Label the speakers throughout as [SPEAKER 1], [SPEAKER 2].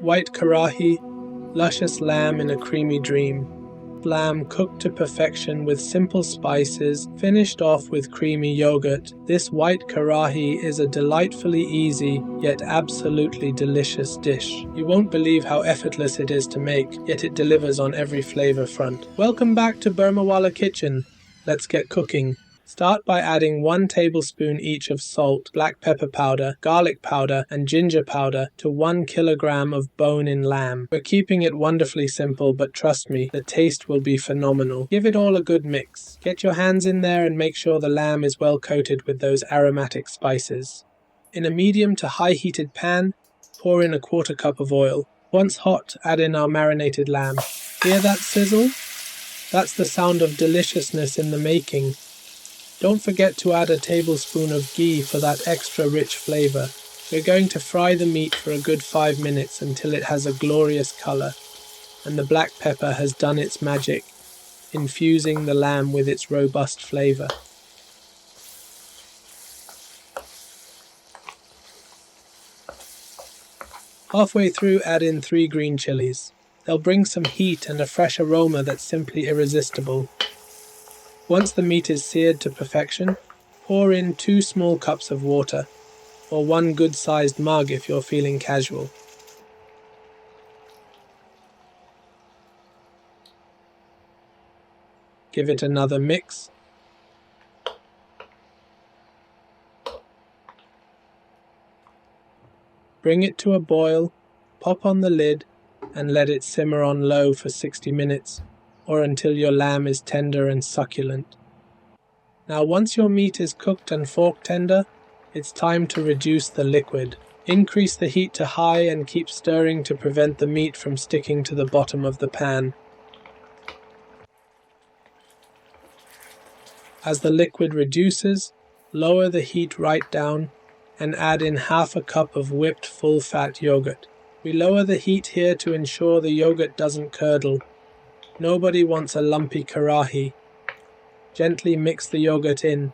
[SPEAKER 1] White Karahi, luscious lamb in a creamy dream. Lamb cooked to perfection with simple spices, finished off with creamy yogurt. This white karahi is a delightfully easy, yet absolutely delicious dish. You won't believe how effortless it is to make, yet it delivers on every flavor front. Welcome back to Burmawala Kitchen. Let's get cooking. Start by adding 1 tablespoon each of salt, black pepper powder, garlic powder, and ginger powder to 1 kilogram of bone-in lamb. We're keeping it wonderfully simple, but trust me, the taste will be phenomenal. Give it all a good mix. Get your hands in there and make sure the lamb is well coated with those aromatic spices. In a medium to high heated pan, pour in a 1/4 cup of oil. Once hot, add in our marinated lamb. Hear that sizzle? That's the sound of deliciousness in the making. Don't forget to add a tablespoon of ghee for that extra rich flavor. We're going to fry the meat for a good 5 minutes until it has a glorious color, and the black pepper has done its magic, infusing the lamb with its robust flavor. Halfway through, add in 3 green chilies. They'll bring some heat and a fresh aroma that's simply irresistible. Once the meat is seared to perfection, pour in 2 small cups of water, or 1 good-sized mug if you're feeling casual. Give it another mix. Bring it to a boil, pop on the lid, and let it simmer on low for 60 minutes, or until your lamb is tender and succulent. Now once your meat is cooked and fork tender, it's time to reduce the liquid. Increase the heat to high and keep stirring to prevent the meat from sticking to the bottom of the pan. As the liquid reduces, lower the heat right down and add in 1/2 cup of whipped full-fat yogurt. We lower the heat here to ensure the yogurt doesn't curdle. Nobody wants a lumpy karahi. Gently mix the yogurt in,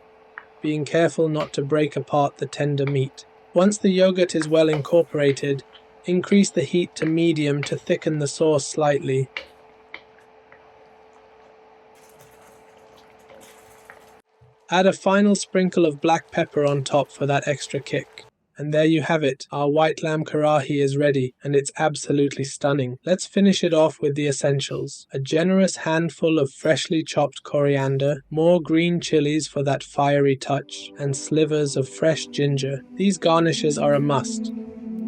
[SPEAKER 1] being careful not to break apart the tender meat. Once the yogurt is well incorporated, increase the heat to medium to thicken the sauce slightly. Add a final sprinkle of black pepper on top for that extra kick. And there you have it, our white lamb karahi is ready, and it's absolutely stunning. Let's finish it off with the essentials. A generous handful of freshly chopped coriander, more green chilies for that fiery touch, and slivers of fresh ginger. These garnishes are a must.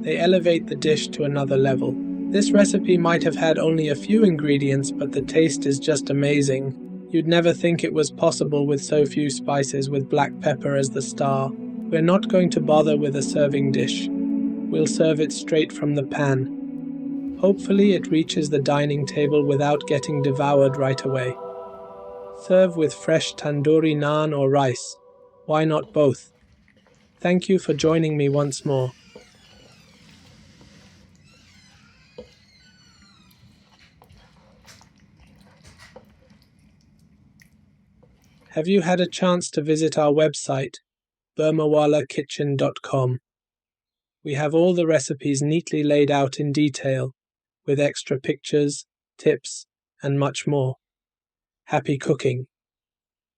[SPEAKER 1] They elevate the dish to another level. This recipe might have had only a few ingredients, but the taste is just amazing. You'd never think it was possible with so few spices, with black pepper as the star. We're not going to bother with a serving dish. We'll serve it straight from the pan. Hopefully it reaches the dining table without getting devoured right away. Serve with fresh tandoori naan or rice. Why not both? Thank you for joining me once more. Have you had a chance to visit our website, burmawalakitchen.com? We have all the recipes neatly laid out in detail, with extra pictures, tips, and much more. Happy cooking!